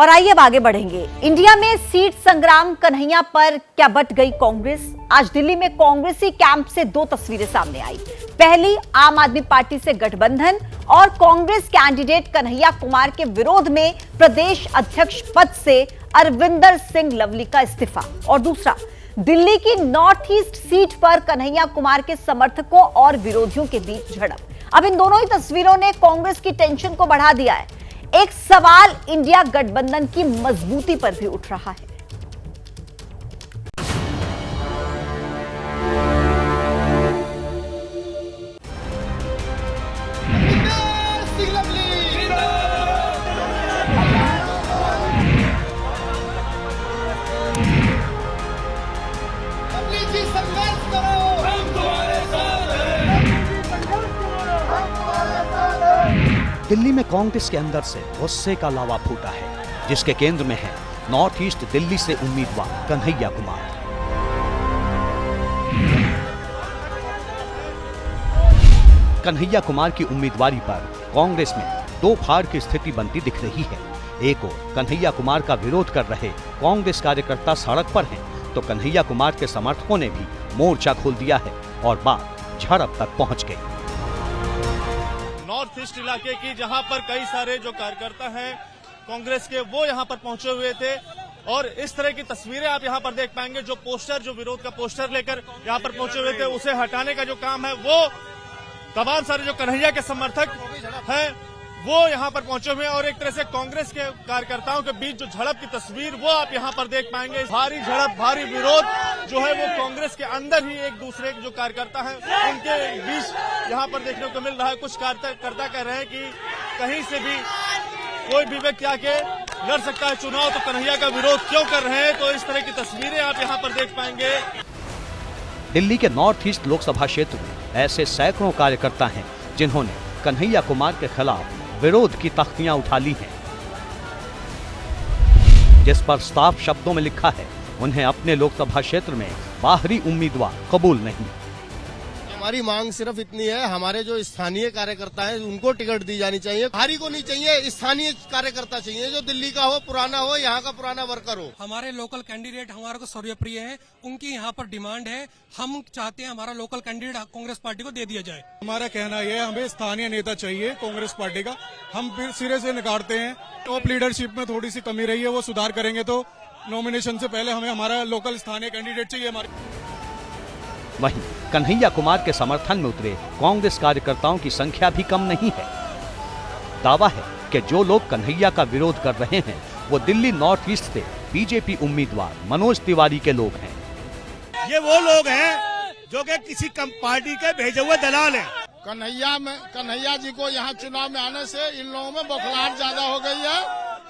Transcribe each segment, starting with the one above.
और आइए अब आगे बढ़ेंगे। इंडिया में सीट संग्राम कन्हैया पर क्या बट गई कांग्रेस? आज दिल्ली में कांग्रेसी कैंप से दो तस्वीरें सामने आई। पहली, आम आदमी पार्टी से गठबंधन और कांग्रेस कैंडिडेट कन्हैया कुमार के विरोध में प्रदेश अध्यक्ष पद से अरविंदर सिंह लवली का इस्तीफा, और दूसरा, दिल्ली की नॉर्थ ईस्ट सीट पर कन्हैया कुमार के समर्थकों और विरोधियों के बीच झड़प। अब इन दोनों ही तस्वीरों ने कांग्रेस की टेंशन को बढ़ा दिया है। एक सवाल इंडिया गठबंधन की मजबूती पर भी उठ रहा है। दिल्ली में कांग्रेस के अंदर से गुस्से का लावा फूटा है, जिसके केंद्र में है नॉर्थ ईस्ट दिल्ली से उम्मीदवार कन्हैया कुमार। कन्हैया कुमार की उम्मीदवारी पर कांग्रेस में दो फाड़ की स्थिति बनती दिख रही है। एक ओर कन्हैया कुमार का विरोध कर रहे कांग्रेस कार्यकर्ता सड़क पर हैं, तो कन्हैया कुमार के समर्थकों ने भी मोर्चा खोल दिया है और बात झड़प तक पहुंच गई। नॉर्थ ईस्ट इलाके की जहां पर कई सारे जो कार्यकर्ता हैं कांग्रेस के, वो यहां पर पहुंचे हुए थे और इस तरह की तस्वीरें आप यहां पर देख पाएंगे। जो पोस्टर, जो विरोध का पोस्टर लेकर यहां पर पहुंचे हुए थे, उसे हटाने का जो काम है वो तमाम सारे जो कन्हैया के समर्थक हैं वो यहां पर पहुंचे हुए हैं और एक तरह से कांग्रेस के कार्यकर्ताओं के बीच जो झड़प की तस्वीर वो आप यहां पर देख पाएंगे। भारी झड़प, भारी विरोध जो है वो कांग्रेस के अंदर ही एक दूसरे के जो कार्यकर्ता हैं उनके बीच यहां पर देखने को मिल रहा है। कुछ कार्यकर्ता कह रहे हैं कि कहीं से भी कोई भी व्यक्ति आके लड़ सकता है चुनाव, तो कन्हैया का विरोध क्यों कर रहे हैं? तो इस तरह की तस्वीरें आप यहाँ पर देख पाएंगे। दिल्ली के नॉर्थ ईस्ट लोकसभा क्षेत्र में ऐसे सैकड़ों कार्यकर्ता हैं जिन्होंने कन्हैया कुमार के खिलाफ विरोध की तख्तियां उठा ली हैं, जिस पर साफ शब्दों में लिखा है उन्हें अपने लोकसभा क्षेत्र में बाहरी उम्मीदवार कबूल नहीं। हमारी मांग सिर्फ इतनी है, हमारे जो स्थानीय कार्यकर्ता हैं उनको टिकट दी जानी चाहिए, बाहरी को नहीं चाहिए, स्थानीय कार्यकर्ता चाहिए जो दिल्ली का हो, पुराना हो, यहाँ का पुराना वर्कर हो। हमारे लोकल कैंडिडेट हमारे को सर्वप्रिय है, उनकी यहाँ पर डिमांड है। हम चाहते हैं हमारा लोकल कैंडिडेट कांग्रेस पार्टी को दे दिया जाए। हमारा कहना यह है, हमें स्थानीय नेता चाहिए कांग्रेस पार्टी का। हम फिर सिरे से नकारते हैं, टॉप लीडरशिप में थोड़ी सी कमी रही है, वो सुधार करेंगे तो नॉमिनेशन से पहले हमें हमारा लोकल स्थानीय कैंडिडेट चाहिए। हमारे वहीं कन्हैया कुमार के समर्थन में उतरे कांग्रेस कार्यकर्ताओं की संख्या भी कम नहीं है। दावा है कि जो लोग कन्हैया का विरोध कर रहे हैं वो दिल्ली नॉर्थ ईस्ट से बीजेपी उम्मीदवार मनोज तिवारी के लोग हैं। ये वो लोग हैं जो कि किसी पार्टी के भेजे हुए दलाल हैं। कन्हैया जी को यहाँ चुनाव में आने से इन लोगों में बौखलाहट ज्यादा हो गई है,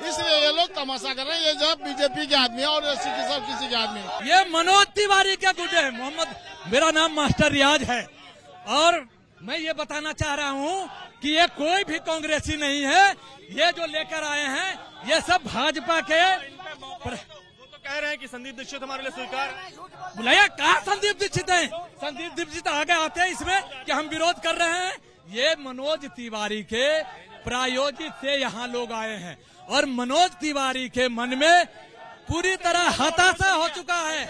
इसलिए ये लोग तमाशा कर रहे हैं। ये जब बीजेपी के आदमी है और सब किसी के आदमी। ये मनोज तिवारी के गुड्डे हैं। मोहम्मद, मेरा नाम मास्टर रियाज है और मैं ये बताना चाह रहा हूँ कि ये कोई भी कांग्रेसी नहीं है। ये जो लेकर आए हैं ये सब भाजपा के। कह रहे हैं कि संदीप दीक्षित हमारे लिए स्वीकार बुलाया। कहा संदीप दीक्षित है? संदीप दीक्षित आगे आते हैं इसमें कि हम विरोध कर रहे हैं। ये मनोज तिवारी के प्रायोजित से यहाँ लोग आए हैं और मनोज तिवारी के मन में पूरी तरह हताशा हो चुका है।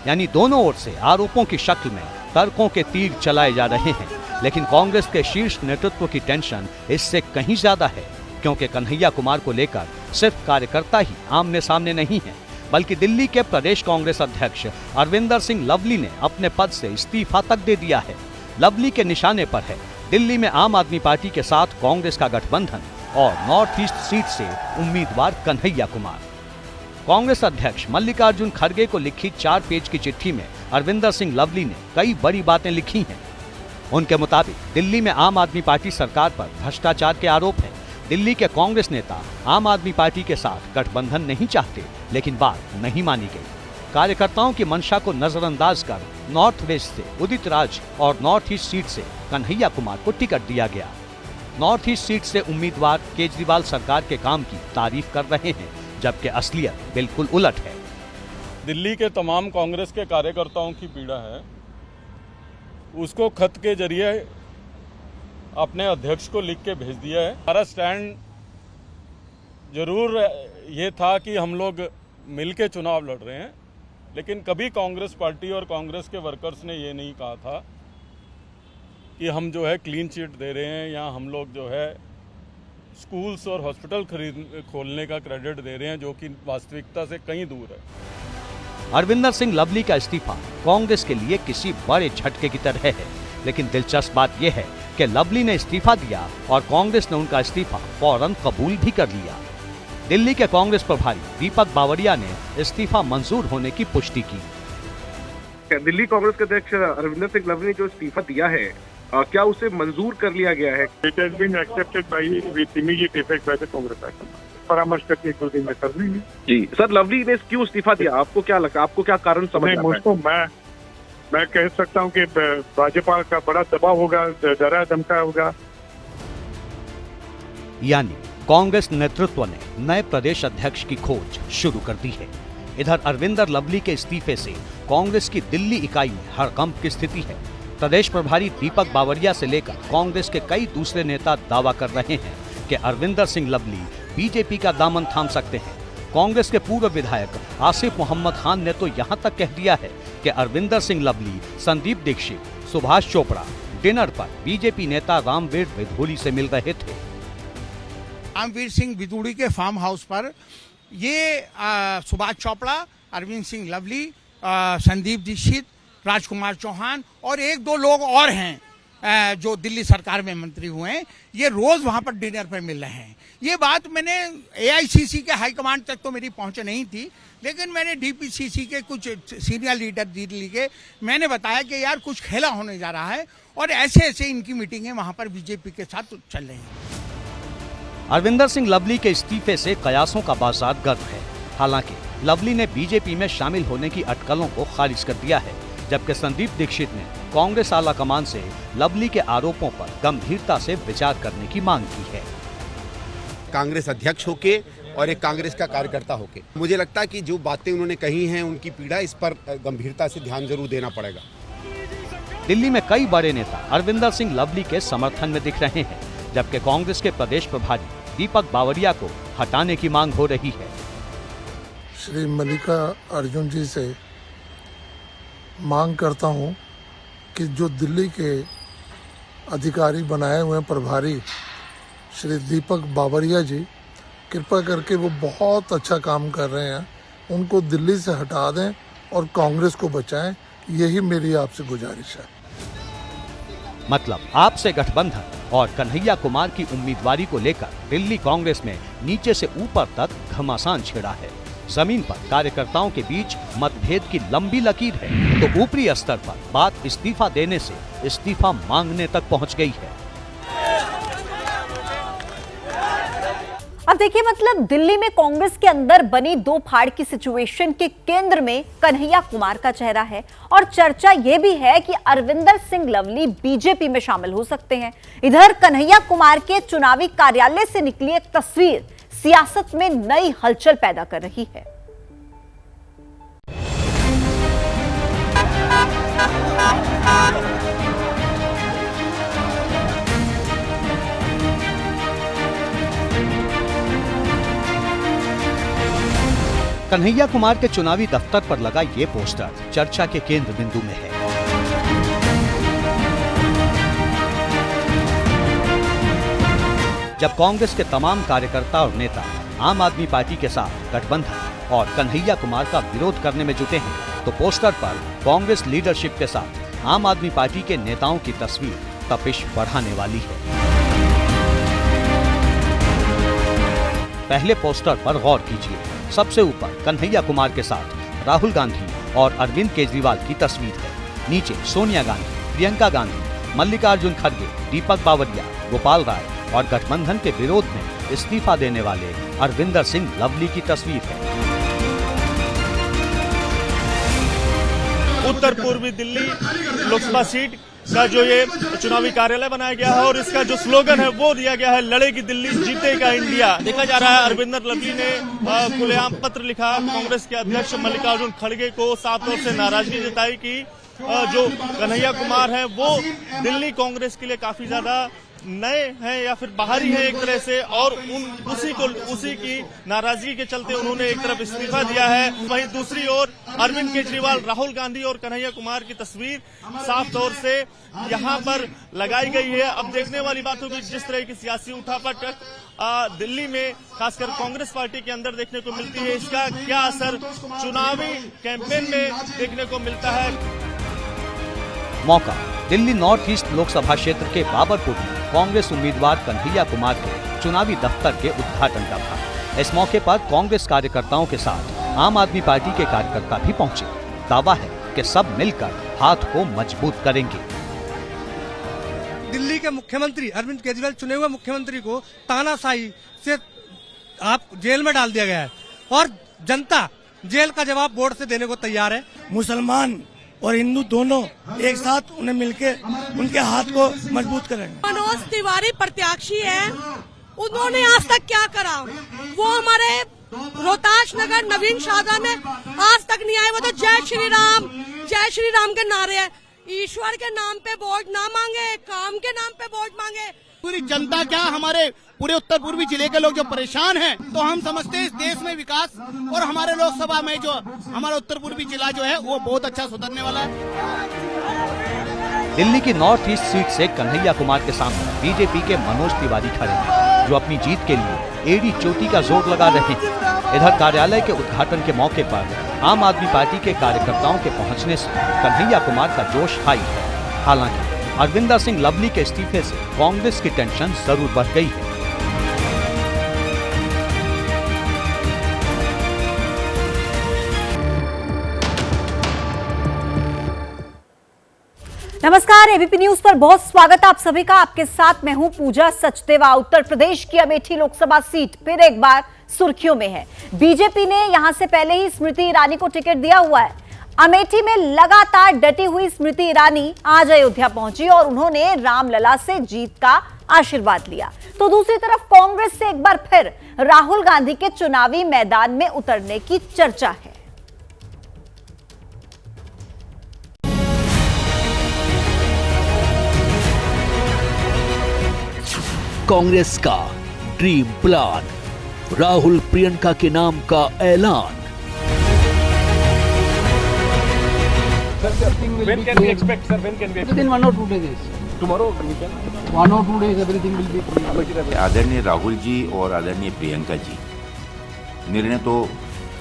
यानी दोनों ओर से आरोपों की शक्ल में तर्कों के तीर चलाए जा रहे हैं, लेकिन कांग्रेस के शीर्ष नेतृत्व की टेंशन इससे कहीं ज्यादा है, क्योंकि कन्हैया कुमार को लेकर सिर्फ कार्यकर्ता ही आमने सामने नहीं है, बल्कि दिल्ली के प्रदेश कांग्रेस अध्यक्ष अरविंदर सिंह लवली ने अपने पद से इस्तीफा तक दे दिया है। लवली के निशाने पर है दिल्ली में आम आदमी पार्टी के साथ कांग्रेस का गठबंधन और नॉर्थ ईस्ट सीट से उम्मीदवार कन्हैया कुमार। कांग्रेस अध्यक्ष मल्लिकार्जुन खड़गे को लिखी 4 पेज की चिट्ठी में अरविंदर सिंह लवली ने कई बड़ी बातें लिखी हैं। उनके मुताबिक दिल्ली में आम आदमी पार्टी सरकार पर भ्रष्टाचार के आरोप हैं। दिल्ली के कांग्रेस नेता आम आदमी पार्टी के साथ गठबंधन नहीं चाहते, लेकिन बात नहीं मानी गई। कार्यकर्ताओं की मंशा को नजरअंदाज कर नॉर्थ वेस्ट से उदित राज और नॉर्थ ईस्ट सीट से कन्हैया कुमार को टिकट दिया गया। नॉर्थ ईस्ट सीट से उम्मीदवार केजरीवाल सरकार के काम की तारीफ कर रहे हैं, जबकि असलियत बिल्कुल उलट है। दिल्ली के तमाम कांग्रेस के कार्यकर्ताओं की पीड़ा है, उसको खत के जरिए अपने अध्यक्ष को लिख के भेज दिया है। हमारा स्टैंड जरूर ये था कि हम लोग मिल के चुनाव लड़ रहे हैं, लेकिन कभी कांग्रेस पार्टी और कांग्रेस के वर्कर्स ने ये नहीं कहा था कि हम जो है क्लीन चिट दे रहे हैं या हम लोग जो है स्कूल्स और हॉस्पिटल खोलने का क्रेडिट दे रहे हैं, जो कि वास्तविकता से कहीं दूर है। अरविंदर सिंह लवली का इस्तीफा कांग्रेस के लिए किसी बड़े झटके की तरह है, लेकिन दिलचस्प बात यह है कि लवली ने इस्तीफा दिया और कांग्रेस ने उनका इस्तीफा फौरन कबूल भी कर लिया। दिल्ली के कांग्रेस प्रभारी दीपक बावरिया ने इस्तीफा मंजूर होने की पुष्टि की। दिल्ली कांग्रेस के अध्यक्ष अरविंदर सिंह लवली ने जो इस्तीफा दिया है, क्या उसे मंजूर कर लिया गया है? It has been accepted by with immediate effect by the Congress. परामर्श करके 1-2 दिन में कर लेंगे। जी सर, लवली ने क्यों इस्तीफा दिया? आपको क्या लगता है, आपको क्या कारण समझ आता है? मुझको मैं कह सकता हूं कि भाजपा का बड़ा दबाव होगा, डरा धमका होगा। यानी कांग्रेस नेतृत्व ने नए प्रदेश अध्यक्ष की खोज शुरू कर दी है। इधर अरविंदर लवली के इस्तीफे से कांग्रेस की दिल्ली इकाई में हड़कंप की स्थिति है। प्रदेश प्रभारी दीपक बावरिया से लेकर कांग्रेस के कई दूसरे नेता दावा कर रहे हैं कि अरविंदर सिंह लवली बीजेपी का दामन थाम सकते हैं। कांग्रेस के पूर्व विधायक आसिफ मोहम्मद खान ने तो यहां तक कह दिया है कि अरविंदर सिंह लवली, संदीप दीक्षित, सुभाष चोपड़ा डिनर पर बीजेपी नेता रामवीर विधूड़ी से मिल रहे थे। रामवीर सिंह विधूड़ी के फार्म हाउस पर ये सुभाष चोपड़ा, अरविंद सिंह लवली, संदीप दीक्षित, राजकुमार चौहान और 1-2 लोग और हैं जो दिल्ली सरकार में मंत्री हुए हैं, ये रोज वहां पर डिनर पर मिल रहे हैं। ये बात मैंने एआईसीसी के हाईकमांड तक तो मेरी पहुंच नहीं थी, लेकिन मैंने डीपीसीसी के कुछ सीनियर लीडर दिल्ली के मैंने बताया कि यार कुछ खेला होने जा रहा है और ऐसे ऐसे इनकी मीटिंगें वहां पर बीजेपी के साथ चल रही हैं। अरविंदर सिंह लवली के इस्तीफे से कयासों का बाजार गर्म है। हालांकि लवली ने बीजेपी में शामिल होने की अटकलों को खारिज कर दिया है, जबकि संदीप दीक्षित ने कांग्रेस आला कमान से लवली के आरोपों पर गंभीरता से विचार करने की मांग की है। कांग्रेस अध्यक्ष होके और एक कांग्रेस का कार्यकर्ता होके मुझे लगता है कि जो बातें उन्होंने कही हैं, उनकी पीड़ा, इस पर गंभीरता से ध्यान जरूर देना पड़ेगा। दिल्ली में कई बड़े नेता अरविंदर सिंह लवली के समर्थन में दिख रहे हैं, जबकि कांग्रेस के प्रदेश प्रभारी दीपक बावरिया को हटाने की मांग हो रही है। श्री मल्लिकार्जुन जी से मांग करता हूं कि जो दिल्ली के अधिकारी बनाए हुए प्रभारी श्री दीपक बावरिया जी, कृपा करके वो बहुत अच्छा काम कर रहे हैं, उनको दिल्ली से हटा दें और कांग्रेस को बचाएं। यही मेरी आपसे गुजारिश है। मतलब आपसे गठबंधन और कन्हैया कुमार की उम्मीदवारी को लेकर दिल्ली कांग्रेस में नीचे से ऊपर तक घमासान छिड़ा है। जमीन पर कार्यकर्ताओं के बीच मतभेद की लंबी लकीर है, तो ऊपरी स्तर पर बात इस्तीफा देने से इस्तीफा मांगने तक पहुंच गई है। अब देखिए, मतलब दिल्ली में कांग्रेस के अंदर बनी दो फाड़ की सिचुएशन के केंद्र में कन्हैया कुमार का चेहरा है और चर्चा यह भी है कि अरविंदर सिंह लवली बीजेपी में शामिल हो सकते हैं। इधर कन्हैया कुमार के चुनावी कार्यालय से निकली एक तस्वीर सियासत में नई हलचल पैदा कर रही है। कन्हैया कुमार के चुनावी दफ्तर पर लगा ये पोस्टर चर्चा के केंद्र बिंदु में है। जब कांग्रेस के तमाम कार्यकर्ता और नेता आम आदमी पार्टी के साथ गठबंधन और कन्हैया कुमार का विरोध करने में जुटे हैं, तो पोस्टर पर कांग्रेस लीडरशिप के साथ आम आदमी पार्टी के नेताओं की तस्वीर तपिश बढ़ाने वाली है। पहले पोस्टर पर गौर कीजिए। सबसे ऊपर कन्हैया कुमार के साथ राहुल गांधी और अरविंद केजरीवाल की तस्वीर है। नीचे सोनिया गांधी, प्रियंका गांधी, मल्लिकार्जुन खड़गे, दीपक बावरिया, गोपाल राय और गठबंधन के विरोध में इस्तीफा देने वाले अरविंदर सिंह लवली की तस्वीर है। उत्तर पूर्वी दिल्ली लोकसभा सीट का जो ये चुनावी कार्यालय बनाया गया है और इसका जो स्लोगन है वो दिया गया है, लड़ेगी दिल्ली जीतेगा इंडिया। देखा जा रहा है अरविंदर लवली ने खुलेआम पत्र लिखा कांग्रेस के अध्यक्ष मल्लिकार्जुन खड़गे को, साफ तौर से नाराजगी जताई कि जो कन्हैया कुमार है वो दिल्ली कांग्रेस के लिए काफी ज्यादा नए हैं या फिर बाहरी हैं एक तरह से, और उसी की नाराजगी के चलते उन्होंने एक तरफ इस्तीफा दिया है। वहीं दूसरी ओर अरविंद केजरीवाल, राहुल गांधी और कन्हैया कुमार की तस्वीर साफ तौर से यहां पर लगाई गई है। अब देखने वाली बात होगी जिस तरह की सियासी उठापटक दिल्ली में खासकर कांग्रेस पार्टी के अंदर देखने को मिलती है, इसका क्या असर चुनावी कैंपेन में देखने को मिलता है। मौका दिल्ली नॉर्थ ईस्ट लोकसभा क्षेत्र के बाबरपुर में कांग्रेस उम्मीदवार कन्हैया कुमार के चुनावी दफ्तर के उद्घाटन का था। इस मौके पर कांग्रेस कार्यकर्ताओं के साथ आम आदमी पार्टी के कार्यकर्ता भी पहुंचे। दावा है कि सब मिलकर हाथ को मजबूत करेंगे। दिल्ली के मुख्यमंत्री अरविंद केजरीवाल, चुने हुए मुख्यमंत्री को तानाशाही से आप जेल में डाल दिया गया है और जनता जेल का जवाब वोट से देने को तैयार है। मुसलमान और हिंदू दोनों एक साथ उन्हें मिलके उनके हाथ को मजबूत करेंगे। मनोज तिवारी प्रत्याशी है, उन्होंने आज तक क्या करा? वो हमारे रोहतास नगर नवीन शादा में आज तक नहीं आए। वो तो जय श्री राम के नारे हैं। ईश्वर के नाम पे वोट ना मांगे, काम के नाम पे वोट मांगे। पूरी जनता क्या, हमारे पूरे उत्तर पूर्वी जिले के लोग जो परेशान हैं, तो हम समझते हैं इस देश में विकास और हमारे लोकसभा में जो हमारा उत्तर पूर्वी जिला जो है वो बहुत अच्छा सुधरने वाला है। दिल्ली की नॉर्थ ईस्ट सीट से कन्हैया कुमार के सामने बीजेपी के मनोज तिवारी खड़े हैं, जो अपनी जीत के लिए एड़ी चोटी का जोर लगा रहे हैं। इधर कार्यालय के उद्घाटन के मौके पर आम आदमी पार्टी के कार्यकर्ताओं के पहुंचने से कन्हैया कुमार का जोश हाई है। हालांकि अरविंदर सिंह लवली के इस्तीफे से कांग्रेस की टेंशन जरूर बढ़ गई है। नमस्कार, एबीपी न्यूज पर बहुत स्वागत है आप सभी का। आपके साथ मैं हूं पूजा सचदेवा। उत्तर प्रदेश की अमेठी लोकसभा सीट फिर एक बार सुर्खियों में है। बीजेपी ने यहां से पहले ही स्मृति ईरानी को टिकट दिया हुआ है। अमेठी में लगातार डटी हुई स्मृति ईरानी आज अयोध्या पहुंची और उन्होंने रामलला से जीत का आशीर्वाद लिया। तो दूसरी तरफ कांग्रेस से एक बार फिर राहुल गांधी के चुनावी मैदान में उतरने की चर्चा है। कांग्रेस का ड्रीम प्लान, राहुल प्रियंका के नाम का ऐलान। When can we expect, sir? When can we expect? Within 1 or 2 days. Tomorrow we can. 1 or 2 days, everything will be. आदरणीय राहुल जी और आदरणीय प्रियंका जी, निर्णय तो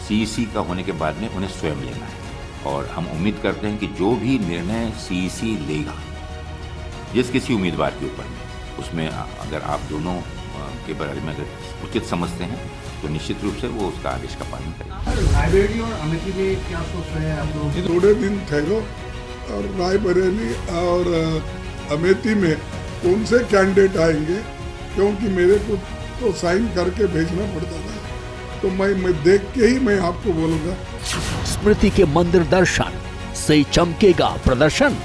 सीईसी का होने के बाद में उन्हें स्वयं लेना है और हम उम्मीद करते हैं कि जो भी निर्णय सीईसी लेगा जिस किसी उम्मीदवार के ऊपर में, उसमें अगर आप दोनों के बारे में अगर उचित समझते हैं तो निश्चित रूप से वो उसका आदेश का पालन करेंगे। रायबरेली और अमेठी में क्या सोच रहे हैं आप लोग? थोड़े दिन ठहरो और रायबरेली और अमेठी में कौन से कैंडिडेट आएंगे, क्योंकि मेरे को तो साइन करके भेजना पड़ता था, तो मैं देख के ही मैं आपको बोलूंगा। स्मृति के मंदिर दर्शन से चमकेगा प्रदर्शन।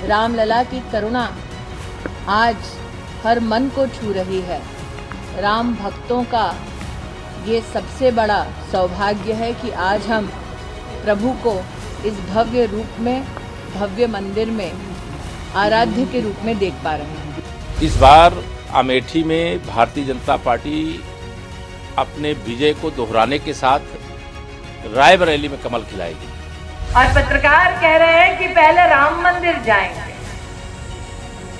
रामलला की करुणा आज हर मन को छू रही है। राम भक्तों का ये सबसे बड़ा सौभाग्य है कि आज हम प्रभु को इस भव्य रूप में, भव्य मंदिर में आराध्य के रूप में देख पा रहे हैं। इस बार अमेठी में भारतीय जनता पार्टी अपने विजय को दोहराने के साथ रायबरेली में कमल खिलाएगी। और पत्रकार कह रहे हैं कि पहले राम मंदिर जाएंगे।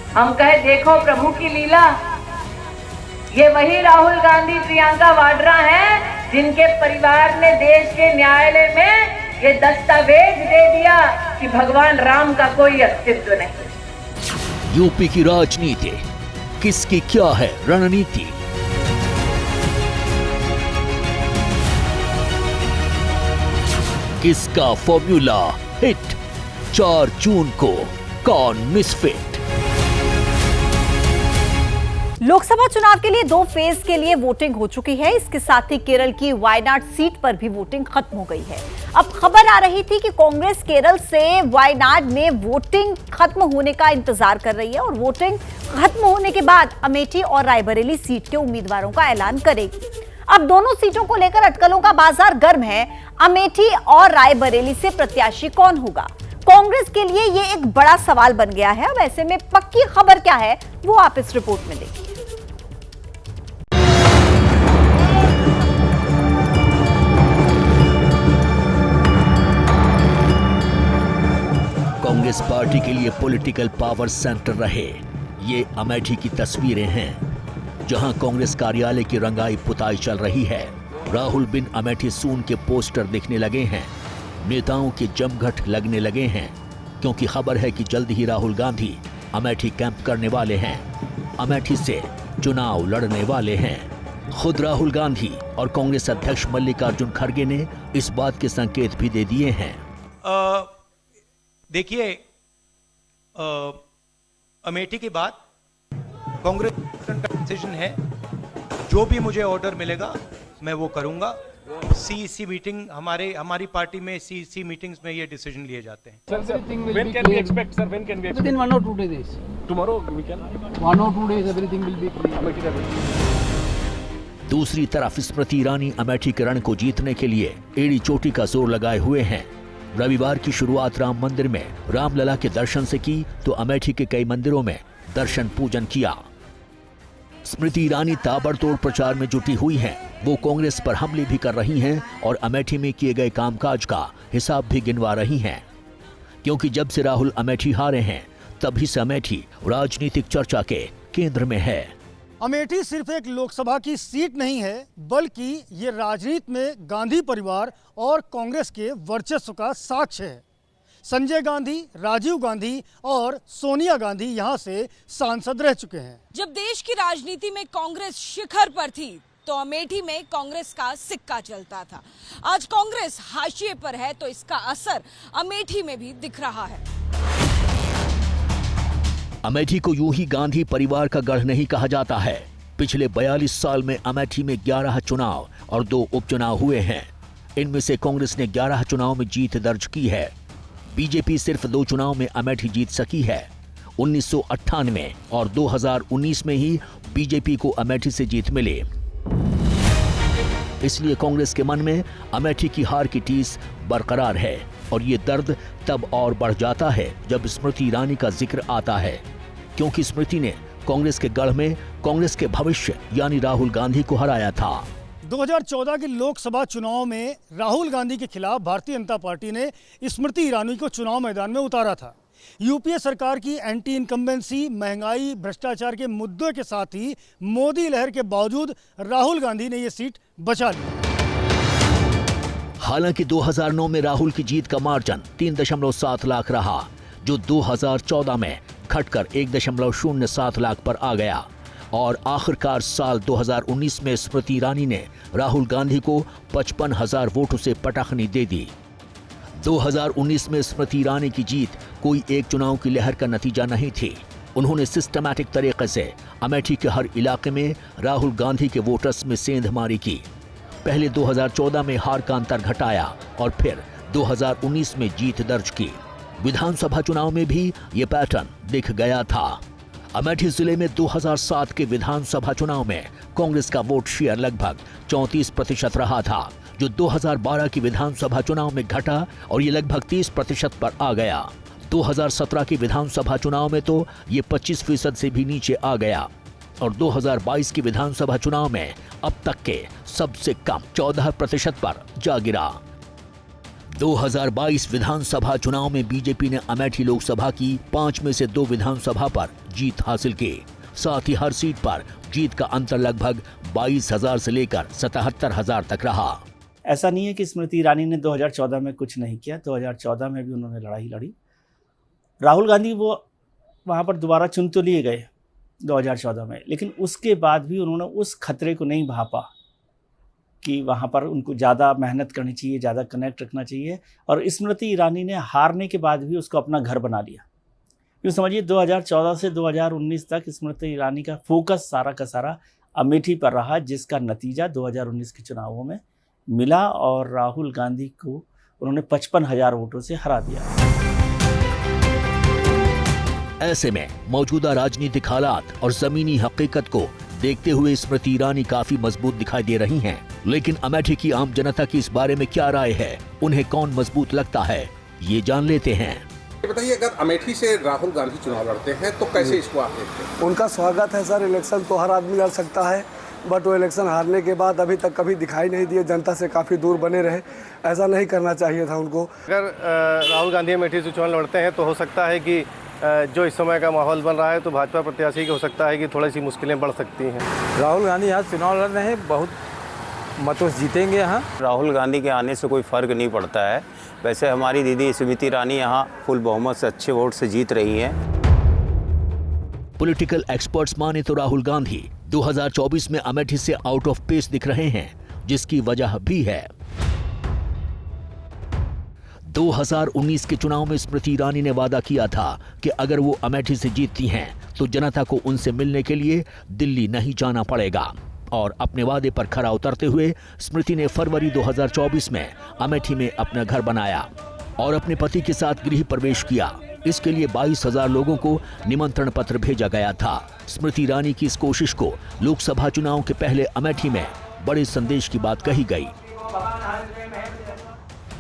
हम कहे देखो प्रभु की लीला। ये वही राहुल गांधी, प्रियंका वाड्रा हैं जिनके परिवार ने देश के न्यायालय में ये दस्तावेज दे दिया कि भगवान राम का कोई अस्तित्व नहीं। यूपी की राजनीति, किसकी क्या है रणनीति? किसका फॉर्मूला हिट? 4 जून को कौन मिसफिट? लोकसभा चुनाव के लिए 2 फेज के लिए वोटिंग हो चुकी है। इसके साथ ही केरल की वायनाड सीट पर भी वोटिंग खत्म हो गई है। अब खबर आ रही थी कि कांग्रेस केरल से वायनाड में वोटिंग खत्म होने का इंतजार कर रही है और वोटिंग खत्म होने के बाद अमेठी और रायबरेली सीट के उम्मीदवारों का ऐलान करेगी। अब दोनों सीटों को लेकर अटकलों का बाजार गर्म है। अमेठी और रायबरेली से प्रत्याशी कौन होगा? कांग्रेस के लिए ये एक बड़ा सवाल बन गया है। अब ऐसे में पक्की खबर क्या है वो आप इस रिपोर्ट में देखिए। कांग्रेस पार्टी के लिए पॉलिटिकल पावर सेंटर रहे ये अमेठी की तस्वीरें हैं, जहां कांग्रेस कार्यालय की रंगाई पुताई चल रही है। राहुल बिन अमेठी सून के पोस्टर दिखने लगे हैं, नेताओं के जमघट लगने लगे हैं, क्योंकि खबर है कि जल्द ही राहुल गांधी अमेठी कैंप करने वाले हैं, अमेठी से चुनाव लड़ने वाले हैं। खुद राहुल गांधी और कांग्रेस अध्यक्ष मल्लिकार्जुन खड़गे ने इस बात के संकेत भी दे दिए हैं। देखिए, अमेठी के बाद कांग्रेस का डिसीजन है, जो भी मुझे ऑर्डर मिलेगा मैं वो करूंगा। सीईसी मीटिंग हमारी पार्टी में सीईसी मीटिंग्स में ये डिसीजन लिए जाते हैं। When can we expect, sir? When can we expect? Within 1 or 2 days. Tomorrow we can. 1 or 2 days, everything will be clear. दूसरी तरफ स्मृति ईरानी अमेठी के रण को जीतने के लिए एड़ी चोटी का जोर लगाए हुए हैं। रविवार की शुरुआत राम मंदिर में रामलला के दर्शन से की तो अमेठी के कई मंदिरों में दर्शन पूजन किया। स्मृति ईरानी ताबड़तोड़ प्रचार में जुटी हुई हैं। वो कांग्रेस पर हमले भी कर रही हैं और अमेठी में किए गए कामकाज का हिसाब भी गिनवा रही हैं, क्योंकि जब से राहुल अमेठी हारे हैं तभी से अमेठी राजनीतिक चर्चा के केंद्र में है। अमेठी सिर्फ एक लोकसभा की सीट नहीं है, बल्कि ये राजनीति में गांधी परिवार और कांग्रेस के वर्चस्व का साक्ष्य है। संजय गांधी, राजीव गांधी और सोनिया गांधी यहाँ से सांसद रह चुके हैं। जब देश की राजनीति में कांग्रेस शिखर पर थी तो अमेठी में कांग्रेस का सिक्का चलता था। आज कांग्रेस हाशिए पर है तो इसका असर अमेठी में भी दिख रहा है। अमेठी को यूं ही गांधी परिवार का गढ़ नहीं कहा जाता है। पिछले 42 साल में अमेठी में 11 चुनाव और 2 उपचुनाव हुए हैं। इनमें से कांग्रेस ने 11 चुनाव में जीत दर्ज की है। बीजेपी सिर्फ 2 चुनाव में अमेठी जीत सकी है। 1998 और 2019 में ही बीजेपी को अमेठी से जीत मिली। इसलिए कांग्रेस के मन में अमेठी की हार की टीस बरकरार है और ये दर्द तब और बढ़ जाता है जब स्मृति ईरानी का जिक्र आता है, क्योंकि स्मृति ने कांग्रेस के गढ़ में कांग्रेस के भविष्य यानी राहुल गांधी को हराया था। 2014 के लोकसभा चुनाव में राहुल गांधी के खिलाफ भारतीय जनता पार्टी ने स्मृति ईरानी को चुनाव मैदान में उतारा था। यूपीए सरकार की एंटी इनकम्बेंसी, महंगाई, भ्रष्टाचार के मुद्दों के साथ ही मोदी लहर के बावजूद राहुल गांधी ने ये सीट बचा ली। हालांकि 2009 में राहुल की जीत का मार्जिन 3.7 लाख रहा, जो 2014 में घटकर 1.07 लाख पर आ गया और आखिरकार साल 2019 में स्मृति ईरानी ने राहुल गांधी को 55,000 वोटों से पटाखनी दे दी। 2019 में स्मृति ईरानी की जीत कोई एक चुनाव की लहर का नतीजा नहीं थी। उन्होंने सिस्टमैटिक तरीके से अमेठी के हर इलाके में राहुल गांधी के वोटर्स में सेंधमारी की। पहले 2014 में हार का अंतर घटाया और फिर 2019 में जीत दर्ज की। विधानसभा चुनाव में भी ये पैटर्न दिख गया था। अमेठी जिले में 2007 के विधानसभा चुनाव में कांग्रेस का वोट शेयर लगभग 34% रहा था, जो 2012 की विधानसभा चुनाव में घटा और ये लगभग 30% पर आ गया। 2017 के विधानसभा चुनाव में तो ये 25% से भी नीचे आ गया और 2022 की विधानसभा चुनाव में अब तक के सबसे कम 14% पर जा गिरा। 2022 विधानसभा चुनाव में बीजेपी ने अमेठी लोकसभा की 5 में से 2 विधानसभा पर जीत हासिल की। साथ ही हर सीट पर जीत का अंतर लगभग 22,000 से लेकर 77,000 तक रहा। ऐसा नहीं है कि स्मृति ईरानी ने 2014 में कुछ नहीं किया। 2014 में भी उन्होंने लड़ाई लड़ी। राहुल गांधी वो वहाँ पर दोबारा चुन तो लिए गए 2014 में, लेकिन उसके बाद भी उन्होंने उस खतरे को नहीं भापा कि वहाँ पर उनको ज़्यादा मेहनत करनी चाहिए, ज़्यादा कनेक्ट रखना चाहिए। और स्मृति ईरानी ने हारने के बाद भी उसको अपना घर बना लिया। यूँ समझिए 2014 से 2019 तक स्मृति ईरानी का फोकस सारा का सारा अमेठी पर रहा, जिसका नतीजा 2019 के चुनावों में मिला और राहुल गांधी को उन्होंने 55,000 वोटों से हरा दिया। ऐसे में मौजूदा राजनीतिक हालात और जमीनी हकीकत को देखते हुए स्मृति ईरानी काफी मजबूत दिखाई दे रही हैं। लेकिन अमेठी की आम जनता की इस बारे में क्या राय है, उन्हें कौन मजबूत लगता है, ये जान लेते हैं। ये बताइए, अगर अमेठी से राहुल गांधी चुनाव लड़ते हैं तो कैसे इसको आप देखते हैं? उनका स्वागत है सर। इलेक्शन तो हर आदमी लड़ सकता है, बट वो इलेक्शन हारने के बाद अभी तक कभी दिखाई नहीं दिए, जनता से काफ़ी दूर बने रहे। ऐसा नहीं करना चाहिए था उनको। अगर राहुल गांधी अमेठी से चुनाव लड़ते हैं तो हो सकता है कि जो इस समय का माहौल बन रहा है तो भाजपा प्रत्याशी की हो सकता है कि थोड़ी सी मुश्किलें बढ़ सकती हैं। राहुल गांधी यहाँ चुनाव लड़ रहे हैं, बहुत मतों से जीतेंगे यहाँ। राहुल गांधी के आने से कोई फ़र्क नहीं पड़ता है। वैसे हमारी दीदी स्मृति ईरानी यहाँ फुल बहुमत से अच्छे वोट से जीत रही हैं। पॉलिटिकल एक्सपर्ट्स माने तो राहुल गांधी 2024 में अमेठी से आउट ऑफ पेस दिख रहे हैं, जिसकी वजह भी है। 2019 के चुनाव में स्मृति ईरानी ने वादा किया था कि अगर वो अमेठी से जीतती हैं तो जनता को उनसे मिलने के लिए दिल्ली नहीं जाना पड़ेगा। और अपने वादे पर खरा उतरते हुए स्मृति ने फरवरी 2024 में अमेठी में अपना घर बनाया और अपने पति के साथ गृह प्रवेश किया। इसके लिए 22,000 लोगों को निमंत्रण पत्र भेजा गया था। स्मृति ईरानी की इस कोशिश को लोकसभा चुनाव के पहले अमेठी में बड़े संदेश की बात कही गई।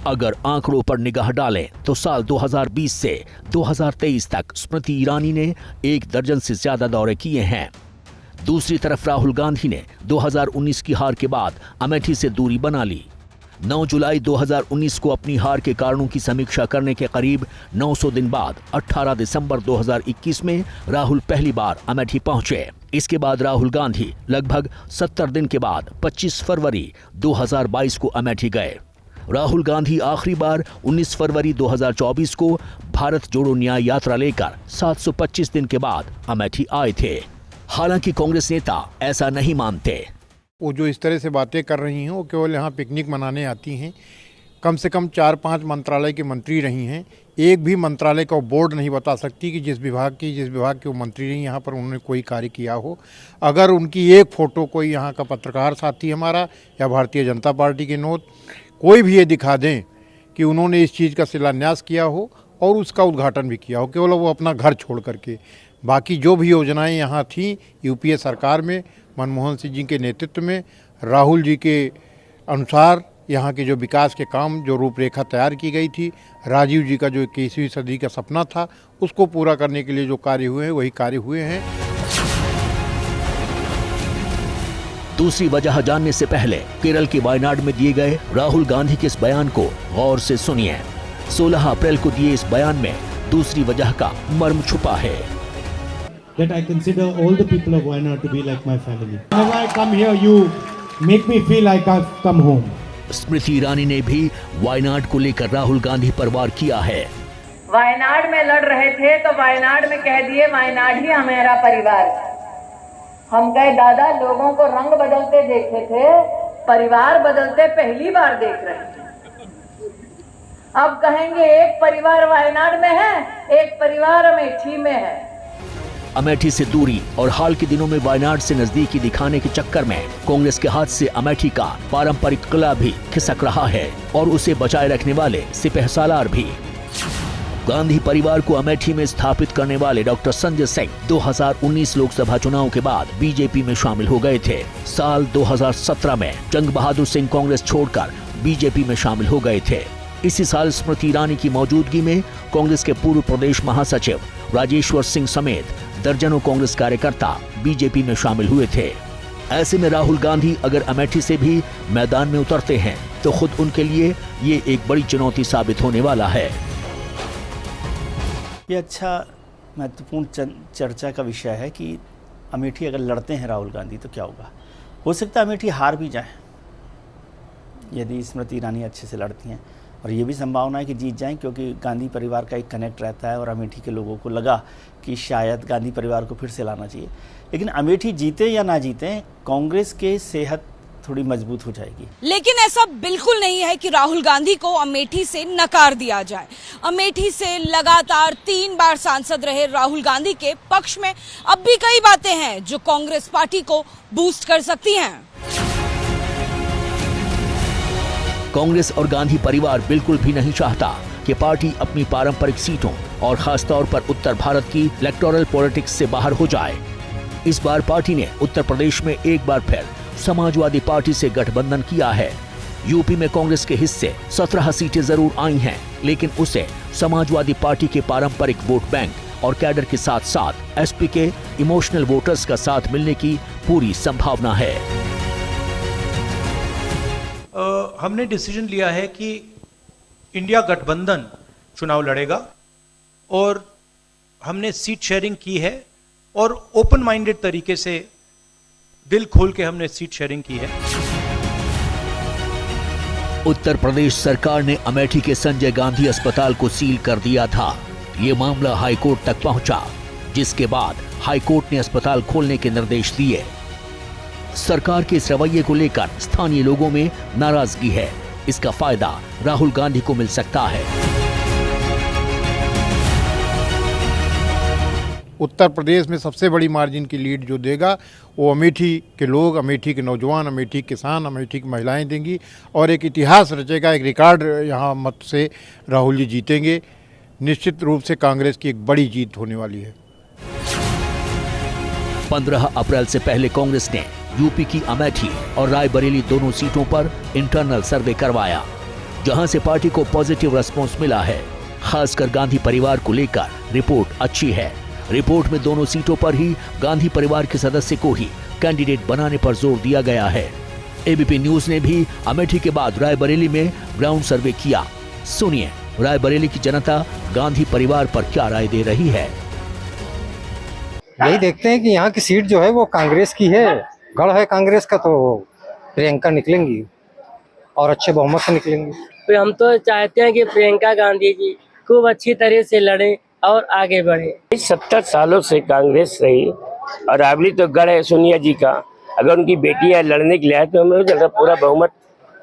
अगर आंकड़ों पर निगाह डालें तो साल 2020 से 2023 तक स्मृति ईरानी ने 1 दर्जन से ज्यादा दौरे किए हैं। दूसरी तरफ राहुल गांधी ने 2019 की हार के बाद अमेठी से दूरी बना ली। 9 जुलाई 2019 को अपनी हार के कारणों की समीक्षा करने के करीब 900 दिन बाद 18 दिसंबर 2021 में राहुल पहली बार अमेठी पहुंचे। इसके बाद राहुल गांधी लगभग 70 दिन के बाद 25 फरवरी 2022 को अमेठी गए। राहुल गांधी आखिरी बार 19 फरवरी 2024 को भारत जोड़ो न्याय यात्रा लेकर 725 दिन के बाद अमेठी आए थे। हालांकि कांग्रेस नेता ऐसा नहीं मानते। वो जो इस तरह से बातें कर रही हैं वो केवल यहाँ पिकनिक मनाने आती हैं। कम से कम 4-5 मंत्रालय के मंत्री रही हैं। एक भी मंत्रालय का बोर्ड नहीं बता सकती कि जिस विभाग के वो मंत्री रही यहाँ पर उन्होंने कोई कार्य किया हो। अगर उनकी एक फ़ोटो कोई यहाँ का पत्रकार साथी हमारा या भारतीय जनता पार्टी के नोट कोई भी ये दिखा दें कि उन्होंने इस चीज़ का शिलान्यास किया हो और उसका उद्घाटन भी किया हो, केवल वो अपना घर छोड़ करके। बाकी जो भी योजनाएं यहाँ थीं यूपीए सरकार में मनमोहन सिंह जी के नेतृत्व में, राहुल जी के अनुसार यहाँ के जो विकास के काम, जो रूपरेखा तैयार की गई थी, राजीव जी का जो 21वीं सदी का सपना था, उसको पूरा करने के लिए जो कार्य हुए हैं वही कार्य हुए हैं। दूसरी वजह जानने से पहले केरल के वायनाड में दिए गए राहुल गांधी के इस बयान को गौर से सुनिए। 16 अप्रैल को दिए इस बयान में दूसरी वजह का मर्म छुपा है। That I consider all the people of Wayanad to be like my family. Whenever I come here, you make me feel like I've come home. Smriti Irani ने भी वायनाड को लेकर राहुल गांधी पर वार किया है। वायनाड में लड़ रहे थे तो वायनाड में कह दिए वायनाड ही हमारा परिवार। हम कहे दादा लोगों को रंग बदलते देखे थे, परिवार बदलते पहली बार देख रहे हैं। अब कहेंगे एक परिवार वायनाड में है, एक परिवार अमेठी में है। अमेठी से दूरी और हाल के दिनों में वायनाड से नजदीकी दिखाने के चक्कर में कांग्रेस के हाथ से अमेठी का पारंपरिक किला भी खिसक रहा है और उसे बचाए रखने वाले सिपहसालार भी। गांधी परिवार को अमेठी में स्थापित करने वाले डॉक्टर संजय सिंह 2019 लोकसभा चुनाव के बाद बीजेपी में शामिल हो गए थे। साल 2017 में जंग बहादुर सिंह कांग्रेस छोड़कर बीजेपी में शामिल हो गए थे। इसी साल स्मृति ईरानी की मौजूदगी में कांग्रेस के पूर्व प्रदेश महासचिव राजेश्वर सिंह समेत दर्जनों कांग्रेस कार्यकर्ता बीजेपी में शामिल हुए थे। ऐसे में राहुल गांधी अगर अमेठी से भी मैदान में उतरते हैं तो खुद उनके लिए ये एक बड़ी चुनौती साबित होने वाला है। ये अच्छा महत्वपूर्ण चर्चा का विषय है कि अमेठी अगर लड़ते हैं राहुल गांधी तो क्या होगा। हो सकता है अमेठी हार भी जाए यदि स्मृति ईरानी अच्छे से लड़ती हैं, और ये भी संभावना है कि जीत जाएं क्योंकि गांधी परिवार का एक कनेक्ट रहता है और अमेठी के लोगों को लगा कि शायद गांधी परिवार को फिर से लाना चाहिए। लेकिन अमेठी जीते या ना जीते, कांग्रेस के सेहत थोड़ी मजबूत हो जाएगी। लेकिन ऐसा बिल्कुल नहीं है कि राहुल गांधी को अमेठी से नकार दिया जाए। अमेठी से लगातार 3 बार सांसद रहे राहुल गांधी के पक्ष में अब भी कई बातें हैं जो कांग्रेस पार्टी को बूस्ट कर सकती हैं। कांग्रेस और गांधी परिवार बिल्कुल भी नहीं चाहता कि पार्टी अपनी पारंपरिक सीटों और खासतौर पर उत्तर भारत की इलेक्टोरल पॉलिटिक्स से बाहर हो जाए। इस बार पार्टी ने उत्तर प्रदेश में एक बार फिर समाजवादी पार्टी से गठबंधन किया है। यूपी में कांग्रेस के हिस्से 17 सीटें जरूर आई हैं, लेकिन उसे समाजवादी पार्टी के पारंपरिक वोट बैंक और कैडर के साथ साथ एसपी के इमोशनल वोटर्स का साथ मिलने की पूरी संभावना है। हमने डिसीजन लिया है कि इंडिया गठबंधन चुनाव लड़ेगा और हमने सीट शेयरिंग की है और ओपन माइंडेड तरीके से दिल खोल के हमने सीट शेयरिंग की है। उत्तर प्रदेश सरकार ने अमेठी के संजय गांधी अस्पताल को सील कर दिया था। ये मामला हाईकोर्ट तक पहुंचा, जिसके बाद हाईकोर्ट ने अस्पताल खोलने के निर्देश दिए। सरकार के इस रवैये को लेकर स्थानीय लोगों में नाराजगी है। इसका फायदा राहुल गांधी को मिल सकता है। उत्तर प्रदेश में सबसे बड़ी मार्जिन की लीड जो देगा वो अमेठी के लोग, अमेठी के नौजवान, अमेठी किसान, अमेठी की महिलाएं देंगी और एक इतिहास रचेगा, एक रिकॉर्ड यहाँ मत से राहुल जी जीतेंगे। निश्चित रूप से कांग्रेस की एक बड़ी जीत होने वाली है। 15 अप्रैल से पहले कांग्रेस ने यूपी की अमेठी और रायबरेली दोनों सीटों पर इंटरनल सर्वे करवाया, जहां से पार्टी को पॉजिटिव रिस्पांस मिला है। खासकर गांधी परिवार को लेकर रिपोर्ट अच्छी है। रिपोर्ट में दोनों सीटों पर ही गांधी परिवार के सदस्य को ही कैंडिडेट बनाने पर जोर दिया गया है। एबीपी न्यूज ने भी अमेठी के बाद रायबरेली में ग्राउंड सर्वे किया। सुनिए रायबरेली की जनता गांधी परिवार पर क्या राय दे रही है। यही देखते हैं कि यहाँ की सीट जो है वो कांग्रेस की है, गढ़ है कांग्रेस का, तो प्रियंका निकलेंगी और अच्छे बहुमत से निकलेंगी। तो हम तो चाहते हैं कि प्रियंका गांधी जी खूब अच्छी तरह से लड़े और आगे बढ़े। 70 सालों से कांग्रेस रही और रायबरेली तो गढ़ है सोनिया जी का। अगर उनकी बेटियां लड़ने के लिए आए तो हमें पूरा बहुमत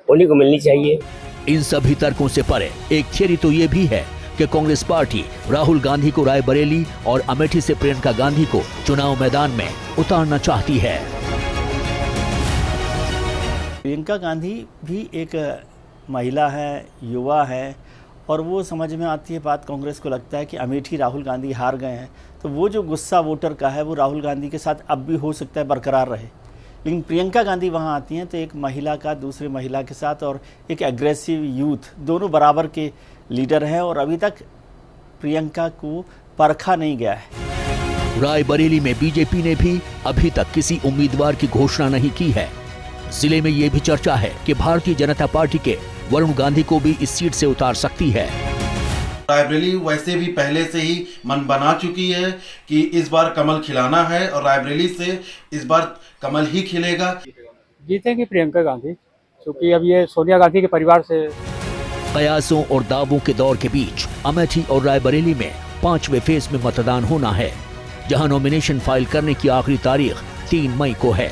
उन्हीं को मिलनी चाहिए। इन सभी तर्कों से परे एक थियरी तो ये भी है कि कांग्रेस पार्टी राहुल गांधी को रायबरेली और अमेठी से प्रियंका गांधी को चुनाव मैदान में उतारना चाहती है। प्रियंका गांधी भी एक महिला है, युवा है, और वो समझ में आती है बात। कांग्रेस को लगता है कि अमेठी राहुल गांधी हार गए हैं, तो वो जो गुस्सा वोटर का है वो राहुल गांधी के साथ अब भी हो सकता है बरकरार रहे। लेकिन प्रियंका गांधी वहाँ आती हैं तो एक महिला का दूसरी महिला के साथ और एक एग्रेसिव यूथ, दोनों बराबर के लीडर हैं और अभी तक प्रियंका को परखा नहीं गया है। रायबरेली में बीजेपी ने भी अभी तक किसी उम्मीदवार की घोषणा नहीं की है। जिले में ये भी चर्चा है कि भारतीय जनता पार्टी के वरुण गांधी को भी इस सीट से उतार सकती है। रायबरेली वैसे भी पहले से ही मन बना चुकी है कि इस बार कमल खिलाना है और रायबरेली से इस बार कमल ही खिलेगा। जीतेंगी प्रियंका गांधी, क्योंकि अब ये सोनिया गांधी के परिवार से। कयासों और दावों के दौर के बीच अमेठी और रायबरेली में 5वें फेज में मतदान होना है, जहां नॉमिनेशन फाइल करने की आखिरी तारीख 3 मई को है।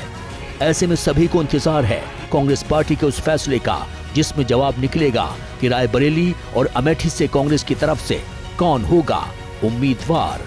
ऐसे में सभी को इंतजार है कांग्रेस पार्टी के उस फैसले का, जिसमें जवाब निकलेगा कि रायबरेली और अमेठी से कांग्रेस की तरफ से कौन होगा उम्मीदवार।